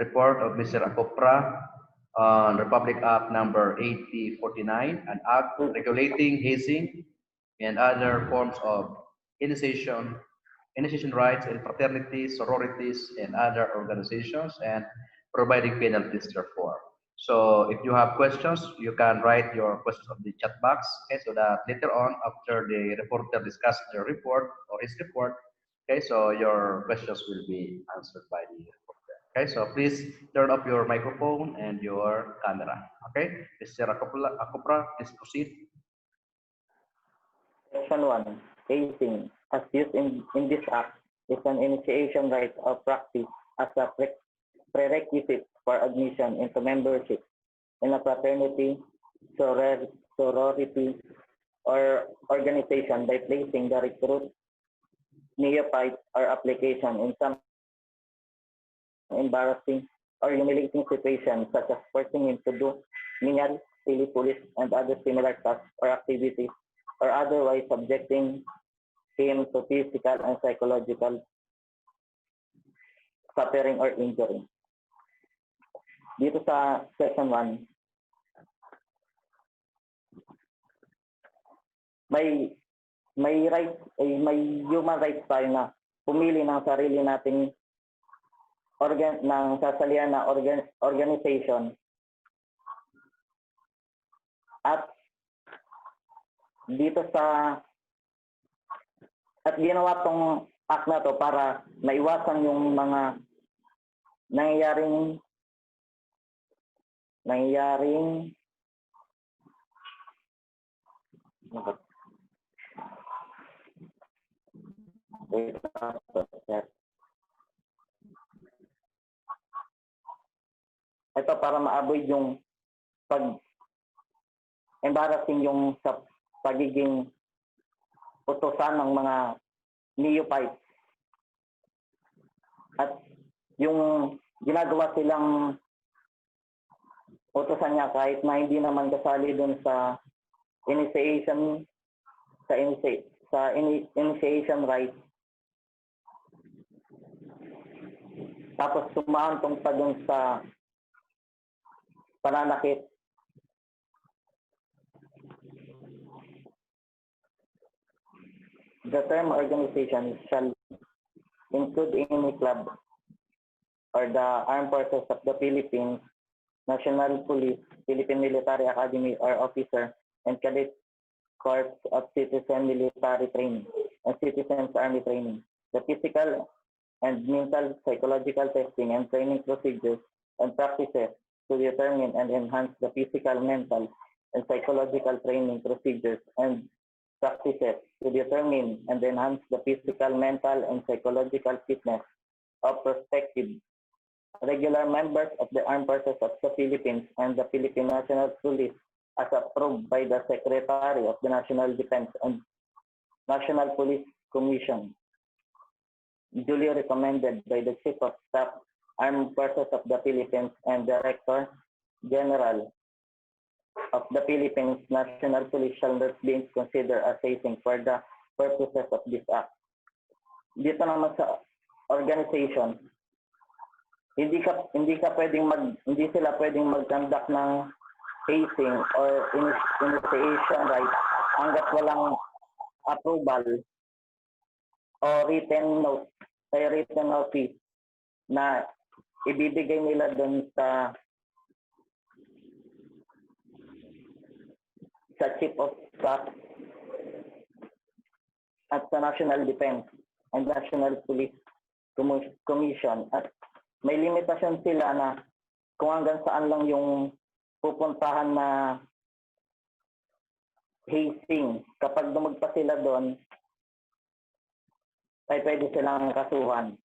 report of Mr. Acopra on Republic Act number 8049, an act regulating hazing and other forms of initiation, initiation rights in fraternities, sororities, and other organizations, and providing penalties therefore. So if you have questions, you can write your questions on the chat box, okay, so that later on, after the reporter discusses the report or his report, okay, so your questions will be answered by the reporter. Okay, so please turn off your microphone and your camera. Okay, Mr. Acopra, please proceed. Section 1. Hazing, as used in this act, is an initiation right of practice as a prerequisite for admission into membership in a fraternity, sorority, or organization by placing the recruit, neophyte, or application in some embarrassing or humiliating situation, such as forcing him to do menial, silly, foolish, and other similar tasks or activities, or otherwise subjecting him to physical and psychological suffering or injury. Dito sa section 1, may may human rights tayo na pumili ng sarili nating sasalihan na organization at dito at ginawa tong act na to para maiwasan yung mga nangyayaring ito para ma-avoid yung embarrassing yung sa pagiging utosan ng mga neophytes at yung ginagawa silang utosan niya kahit na hindi naman kasali dun sa initiation right, tapos sumantong pa dun sa pananakit. The term organization shall include any club or the Armed Forces of the Philippines, National Police, Philippine Military Academy or officer, and cadet corps of citizen military training and citizens army training. The physical and mental psychological testing and training procedures and practices to determine and enhance the physical, mental, and psychological training procedures and practices to determine and enhance the physical, mental, and psychological fitness of prospective regular members of the Armed Forces of the Philippines and the Philippine National Police as approved by the Secretary of the National Defense and National Police Commission, duly recommended by the Chief of Staff, Armed Forces of the Philippines and Director General of the Philippines National Police shall not be considered as hazing for the purposes of this act. Dito naman sa organization, hindi sila pwedeng mag-conduct ng hazing or initiation right hanggat walang approval o written notice na ibibigay nila doon sa Chief of Staff at sa National Defense and National Police Commission. At may limitasyon sila na kung hanggang saan lang yung pupuntahan na hazing. Kapag dumagpa sila doon, ay pwede silang kasuhan.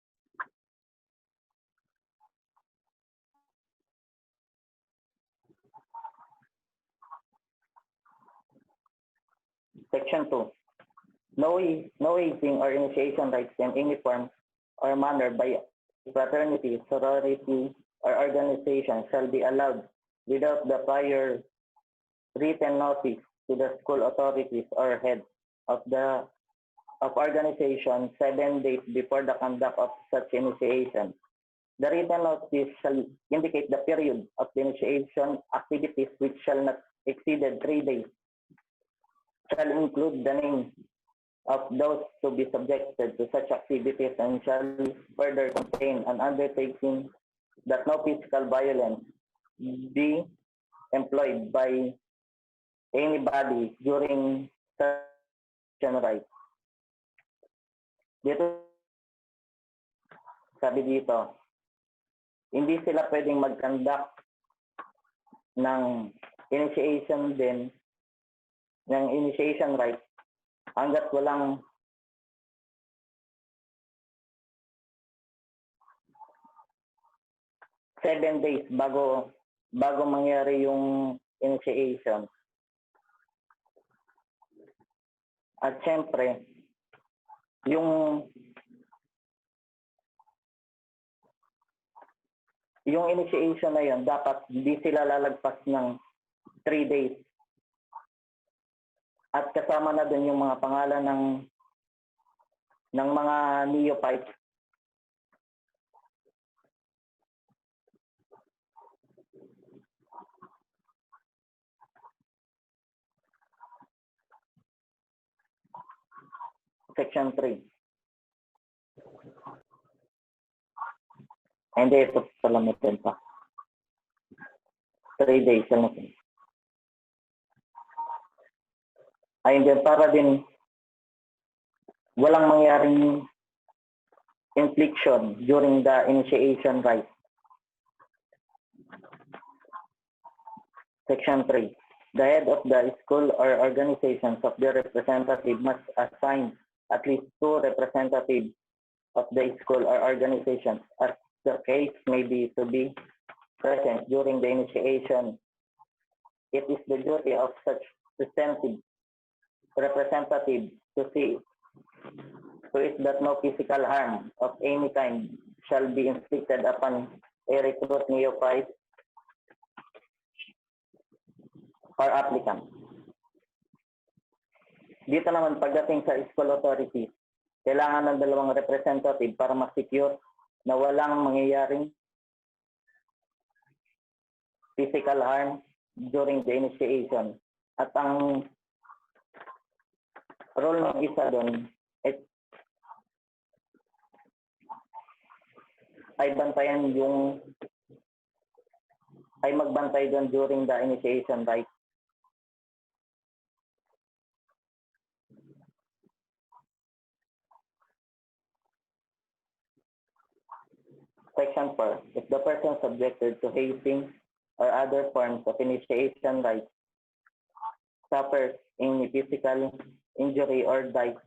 Section 2. No hazing or initiation rights in any form or manner by fraternity, sorority, or organization shall be allowed without the prior written notice to the school authorities or head of organization 7 days before the conduct of such initiation. The written notice shall indicate the period of the initiation activities which shall not exceed 3 days, shall include the names of those to be subjected to such activities, and shall further contain an undertaking that no physical violence be employed by anybody during such right. Dito, sabi dito, hindi sila pwedeng mag-conduct ng initiation din, ng initiation right, hanggat walang seven days bago mangyari yung initiation. At syempre, yung initiation na yun, dapat hindi sila lalagpas ng 3 days. At kasama na dun yung mga pangalan ng mga neophytes. Section 3. Hindi, ito palamitin pa. 3 days lang natin. Ayun din, para din walang mangyaring infliction during the initiation right. Section 3. The head of the school or organizations of the representative must assign at least 2 representatives of the school or organization, as the case may be, to be present during the initiation. It is the duty of such representative to see to it that no physical harm of any kind shall be inflicted upon a recruit, neophyte, or applicant. Dito naman, pagdating sa school authorities, kailangan ng 2 representative para ma-secure na walang mangyayaring physical harm during the initiation. At ang role ng isa doon ay magbantay doon during the initiation right. Section 4. If the person subjected to hazing or other forms of initiation right suffers any physical injury or dies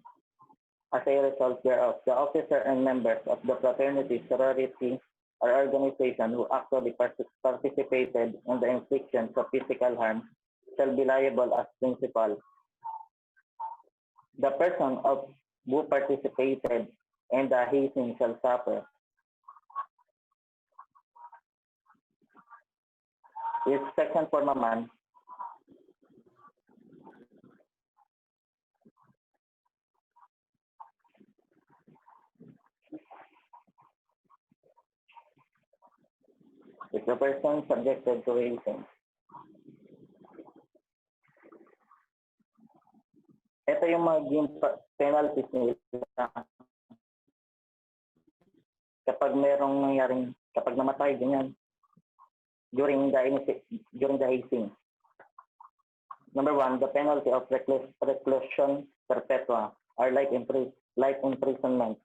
as a result thereof, the officer and members of the fraternity, sorority, or organization who actually participated in the infliction of physical harm shall be liable as principal. The person who participated in the hazing shall suffer. Is section 4 naman, if the person subjected to hazing. Ito yung magiging penalties nila kapag merong nangyaring, kapag namatay, ganyan, during the hazing. Number 1, the penalty of reclusion perpetua or life imprisonment.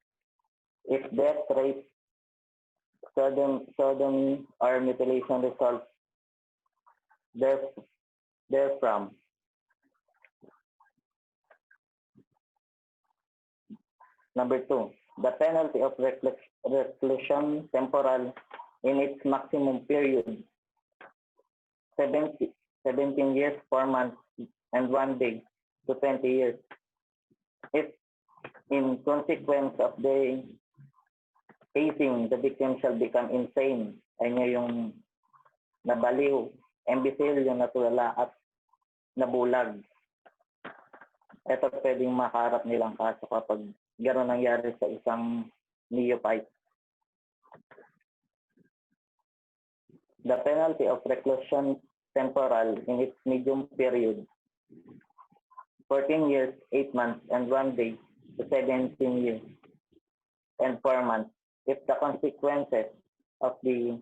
If death, rape, sodomy, or mutilation results therefrom. Number 2, the penalty of reclusion temporal in its maximum period, 17 years, 4 months, and 1 day to 20 years. If in consequence of the hazing, the victim shall become insane, ay niya yung nabaliw, imbecile, yung natulala, at nabulag. Ito pwedeng makaharap nilang kaso kapag gano'n nangyari sa isang neophyte. The penalty of reclusion temporal in its medium period, 14 years, 8 months, and 1 day to 17 years and 4 months. If the consequences of the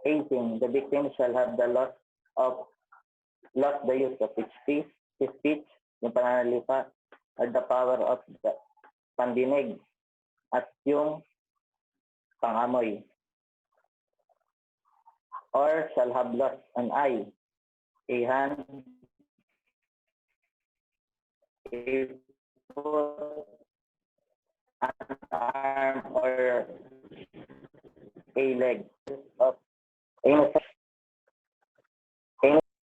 hazing, the victim shall have the loss the use of his speech, yung pananalita, or the power of the pandinig, at yung pangamoy, or shall have lost an eye, a hand, a foot, an arm, or a leg of any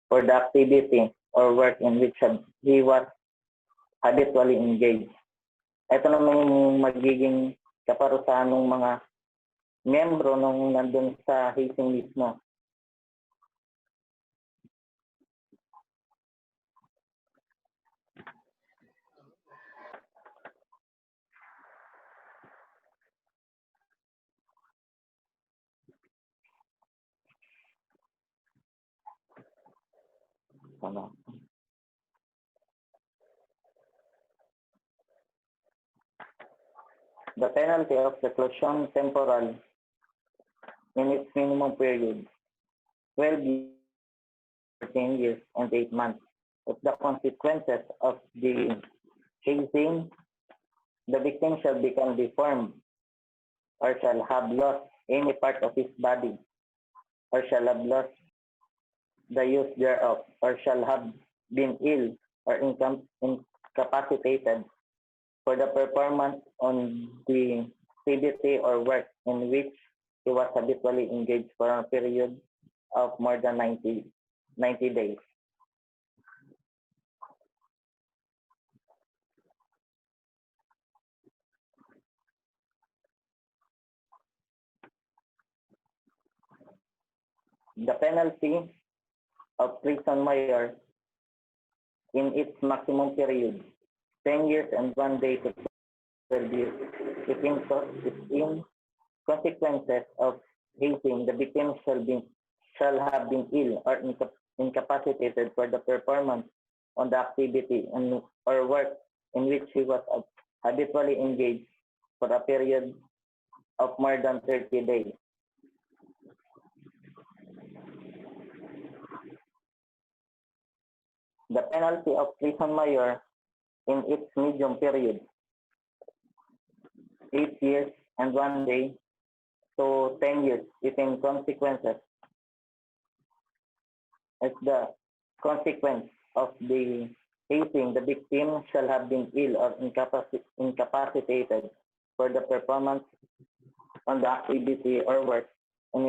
for the activity or work in which he was habitually engaged. Ito naman yung magiging kaparusahan ng mga miyembro nung nandun sa hazing mismo. The penalty of reclusion temporal in its minimum period, 12 years, 14 years, and 8 months. If the consequences of the hazing, the victim shall become deformed, or shall have lost any part of his body, or shall have lost the use thereof, or shall have been ill or incapacitated for the performance on the activity or work in which he was habitually engaged for a period of more than 90 days. The penalty of prison mayor in its maximum period, 10 years and 1 day to 12 years. If in consequences of hazing, the victim shall have been ill or incapacitated for the performance on the activity or work in which he was habitually engaged for a period of more than 30 days. The penalty of prison mayor in its medium period, 8 years and 1 day to 10 years if in consequences. As the consequence of the hazing, the victim shall have been ill or incapacitated for the performance on the activity or work and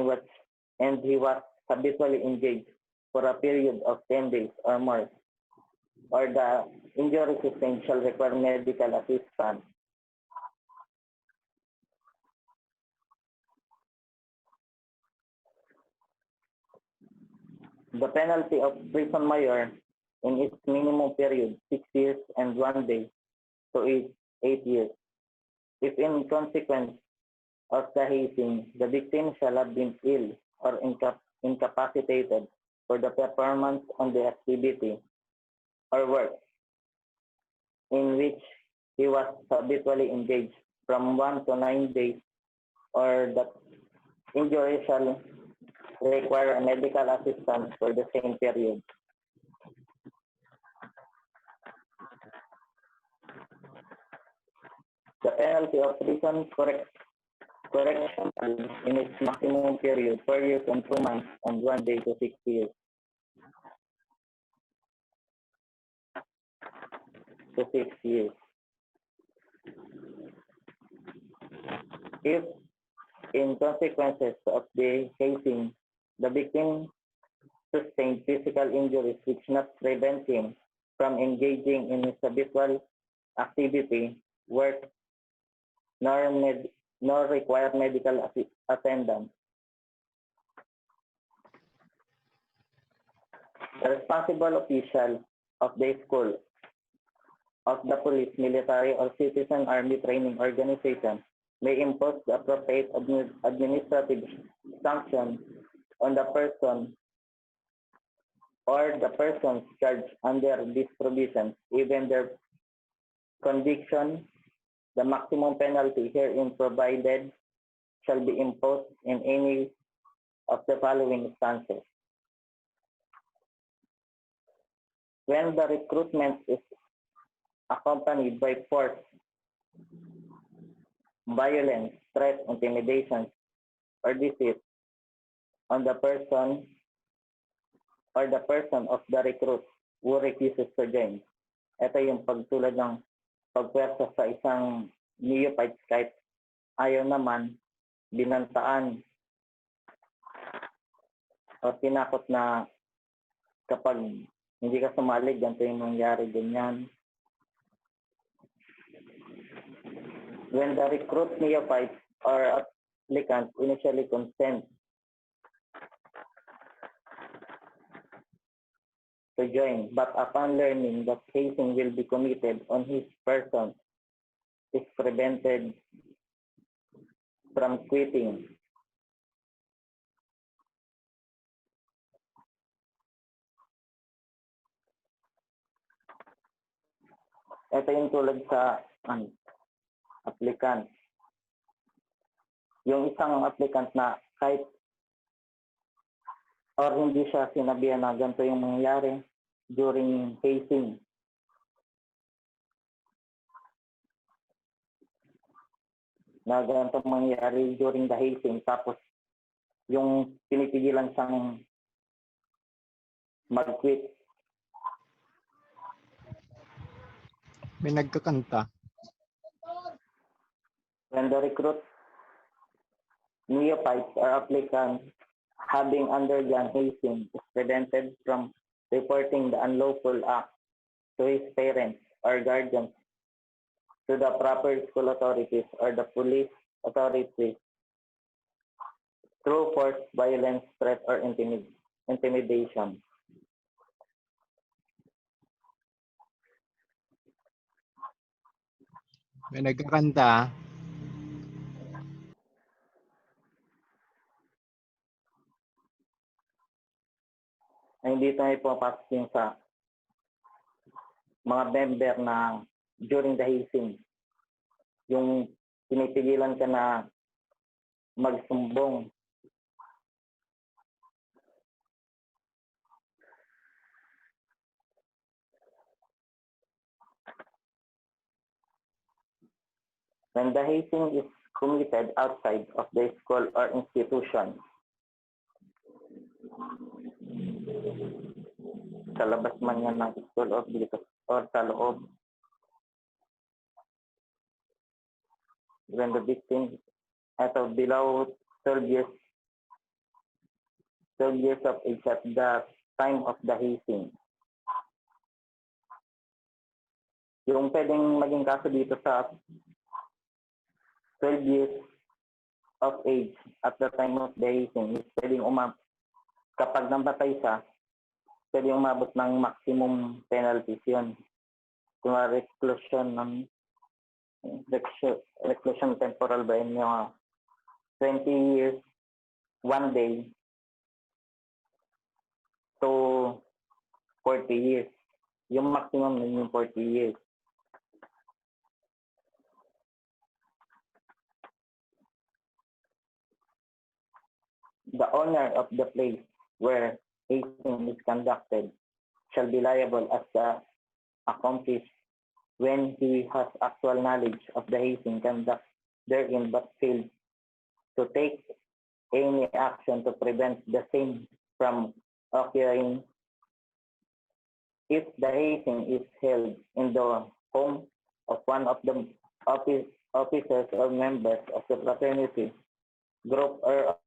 he was habitually engaged for a period of 10 days or more, or the injury sustained shall require medical assistance. The penalty of prison mayor in its minimum period, 6 years and 1 day to 8 years. If in consequence of the hazing, the victim shall have been ill or incapacitated for the performance on the activity or work in which he was habitually engaged from 1 to 9 days, or the injury shall require medical assistance for the same period. The penalty of prison correction in its maximum period, 4 years and 2 months and 1 day to 6 years. To 6 years. If in consequences of the hazing, the victim sustained physical injuries which not prevent him from engaging in his habitual activity, work, nor require medical attendance. The responsible official of the school, of the police, military, or citizen army training organization may impose the appropriate administrative sanction on the person or the persons charged under this provision, even their conviction, the maximum penalty herein provided shall be imposed in any of the following instances. When the recruitment is accompanied by force, violence, threat, intimidation, or deceit on the person or the person of the recruit who refuses to join. Ito yung pagtulad ng pagpwersa sa isang neophyte kahit ayaw naman, binantaan o tinakot na kapag hindi ka sumali, ganito yung nangyari, ganyan. When the recruit neophyte or applicant initially consent to join, but upon learning that hazing will be committed on his person, is prevented from quitting. Ito yung tulad sa applicant. Yung isang applicant na kahit or hindi siya sinabihan na ganito yung mangyayari during hazing. Na ganito mangyayari during the hazing. Tapos yung pinipigilan siyang mag-quit. May nagkakanta. When the recruit neophytes or applicants having undergone hazing is prevented from reporting the unlawful act to his parents or guardians, to the proper school authorities or the police authorities through force, violence, threat, or intimidation. May nagkakanta. Ay hindi tayo pumapasok yung sa mga member na during the hazing, yung pinipigilan ka na magsumbong. When the hazing is committed outside of the school or institution, sa labas man yan ng school of dito or sa loob. When the victim ito below 12 years of age at the time of the hazing. Yung pwedeng maging kaso dito sa 12 years of age at the time of the hazing is pwedeng kapag namatay siya, pwedeng umabot ng maximum penalties yun. Kung reclusion temporal ba yun yung 20 years, 1 day to 40 years. Yung maximum nun yung 40 years. The owner of the place where hazing is conducted shall be liable as the accomplice when he has actual knowledge of the hazing conduct therein but failed to take any action to prevent the same from occurring. If the hazing is held in the home of one of the officers or members of the fraternity, group, or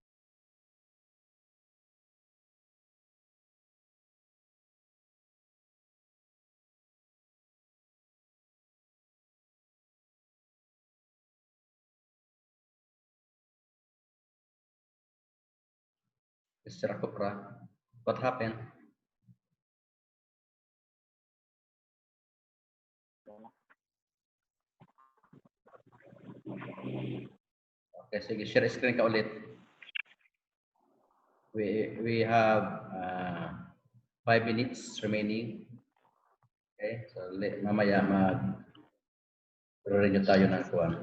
Mr. Akupra, what happened? Okay, sige, share screen ka ulit. We have 5 minutes remaining. Okay, so mamaya renew tayo ng kuwan.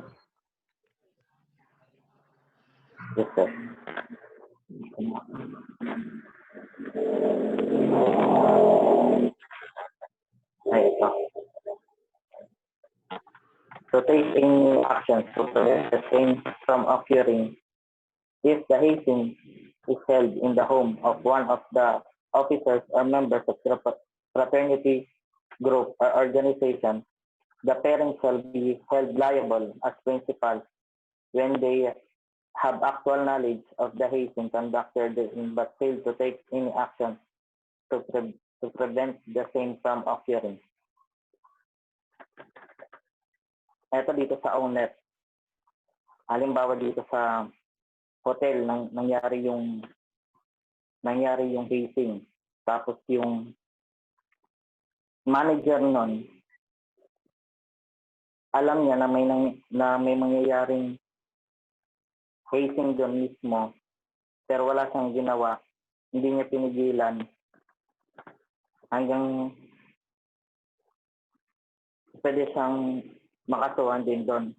Yes, sir. Ay, ito. To take any actions to prevent the same from occurring if the hazing is held in the home of one of the officers or members of the fraternity group or organization, the parents shall be held liable as principals when they have actual knowledge of the hazing conducted therein but fail to take any action to prevent the same from occurring. Ito dito sa ONET, halimbawa dito sa hotel nangyari yung hazing, tapos yung manager nun alam niya na may mangyayaring hazing doon mismo, pero wala siyang ginawa, hindi niya pinigilan hanggang pwede siyang makasuhan din doon.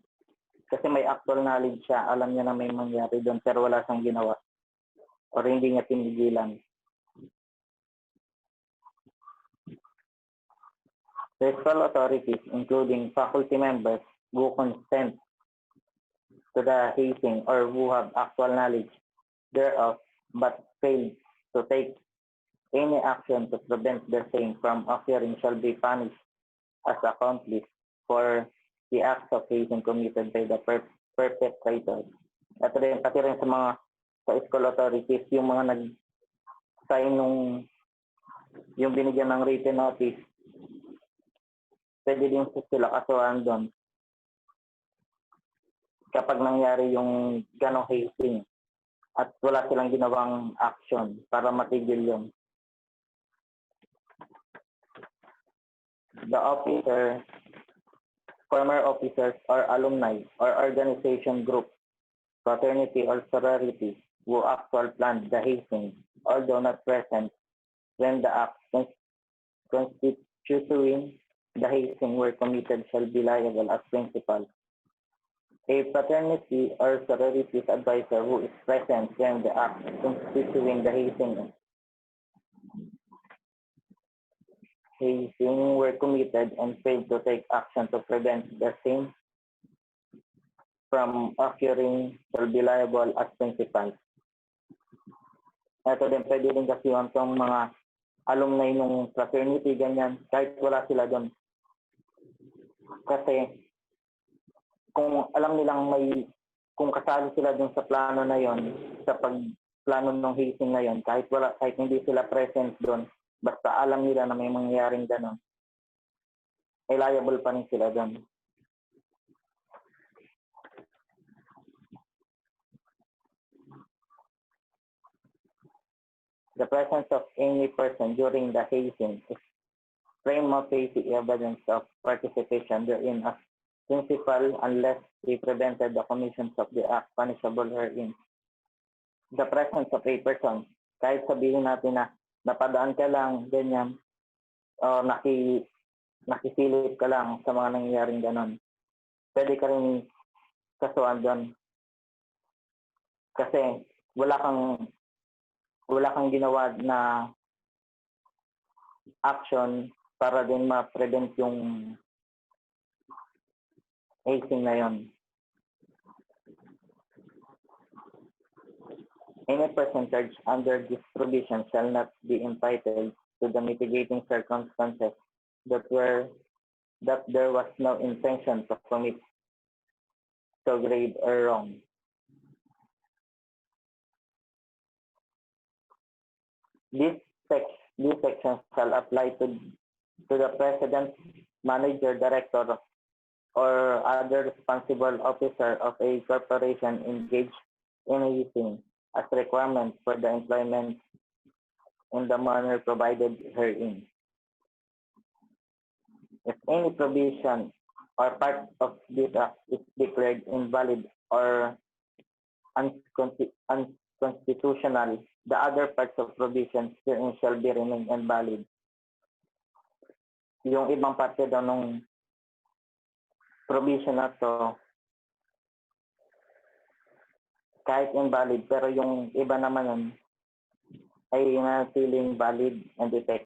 Kasi may actual knowledge siya, alam niya na may mangyari doon, pero wala siyang ginawa or hindi niya pinigilan. Fiscal authorities, including faculty members who consent to the hazing or who have actual knowledge thereof but fail to take any action to prevent the same from occurring shall be punished as accomplice for the acts of hazing committed by the perpetrator. At rin, pati rin sa school authorities, yung mga nag-sign yung binigyan ng written notice, pwede din sila kasuhan doon kapag nangyari yung ganong hazing at wala silang ginawang action para matigil yun. The officer, former officers or alumni or organization group, fraternity or sorority who actually planned the hazing, although not present when the acts constituting the hazing were committed shall be liable as principal. A fraternity or sorority's advisor who is present when the acts constituting the hazing were committed and failed to take action to prevent the same from occurring shall be liable as principal. Ito din, pwede din kasi yung mga alumni ng fraternity, ganyan, kahit wala sila doon. Kasi kung alam nilang kung kasali sila doon sa plano na yon, sa pagplano ng hazing na yon, kahit hindi sila present doon, basta alam nila na may mangyayaring gano'n, ay liable pa rin sila doon. The presence of any person during the hazing is prima facie evidence of participation therein as principal unless they prevented the commission of the act punishable herein. The presence of a person, kahit sabihin natin na napadaan ka lang, ganyan, o nakisilip ka lang sa mga nangyayaring ganon, pwede ka rin kasuhan doon. Kasi wala kang ginawa na action para din ma-prevent yung hazing na yon. Any person charged under this provision shall not be entitled to the mitigating circumstances that there was no intention to commit so grave or wrong. These sections shall apply to the president, manager, director, or other responsible officer of a corporation engaged in hazing as requirement for the employment in the manner provided herein. If any provision or part of this act is declared invalid or constitutional, the other parts of provisions herein shall be remain invalid. Yung ibang parte daw nung provision na to, kahit invalid, pero yung iba naman nun ay natiling valid and effective.